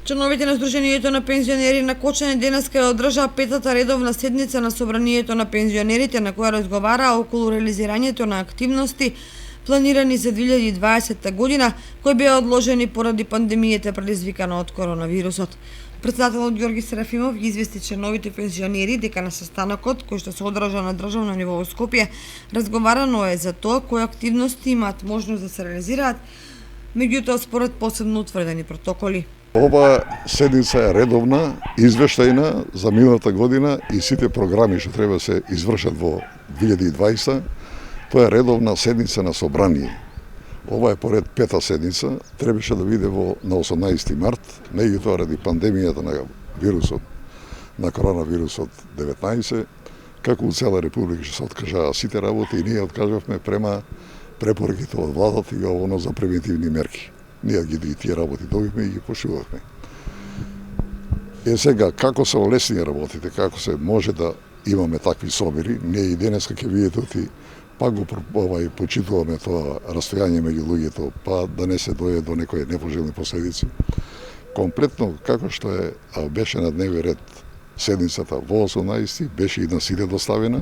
Членовите на Сдруженијето на пензионери на Кочани денеска ја одржаа петата редовна седница на Собранието на пензионерите, на која разговараа околу реализирањето на активности планирани за 2020 година, кои беа одложени поради пандемијата предизвикана од коронавирусот. Претседателот Ѓорги Серафимов ги извести членовите пензионери дека на состанокот, кој што се одржа на државно ниво во Скопје, разговарано е за тоа кои активности имаат можност да се реализираат, меѓутоа според посебно утврдени протоколи. Ова седница е редовна, извештајна за миналата година и сите програми што треба се извршат во 2020. Тоа е редовна седница на собрание. Ова е поред пета седница, требаше да биде на 18 март, меѓутоа ради пандемијата на вирусот, на коронавирусот 19, како у цела република што се откажаа сите работи и ние откажавме према препораките од владата и оно за превентивни мерки. Ние ги тие работи добивме и ги пошувавме. Сега, како се олесни работите, како се може да имаме такви собери, ние и денеска ќе видите пак го почитуваме тоа растојање меѓу луѓето, па да не се дојде до некои непожелни последици. Комплетно, како што беше на дневен ред седницата во 18, беше и на сите доставена,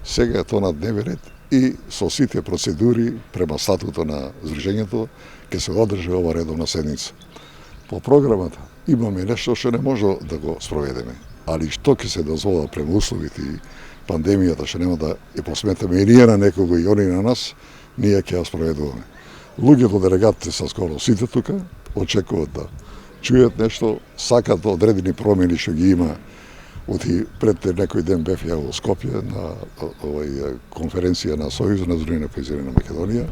сега е тоа на дневен ред и со сите процедури према статуто на Сдруженијето ќе се одржи ова редовна седница. По програмата имаме нешто што не може да го спроведеме, али што ќе се дозвола према условите и пандемијата што нема да ја посметаме и ние на некого и они на нас, ние ќе ја спроведуваме. Луѓето, делегатите са скоро сите тука, очекуваат да чујат нешто, сакат одредени промени што ги има. Пред некој ден бев ја во Скопје на конференција на Сојузот на Сдруженијето на пензионери на Македонија,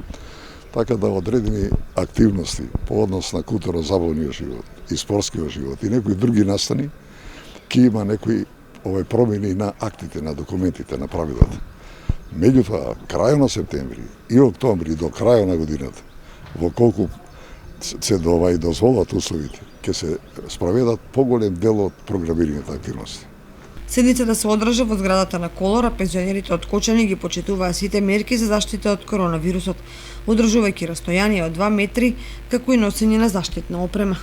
така да одредени активности по однос на културно-забавниот живот и спортскиот живот и некои други настани, ќе има некои промени на актите, на документите, на правилата. Меѓутоа, крајот на септември и октомври до крајот на годината, во колку се дозволат условите, ќе се спроведат поголем дел од програмираните активности. Седницата се одржа во зградата на Колора, пензионерите од Кочани ги почитуваа сите мерки за заштита од коронавирусот, одржувајќи растојание од 2 метри, како и носење на заштитна опрема.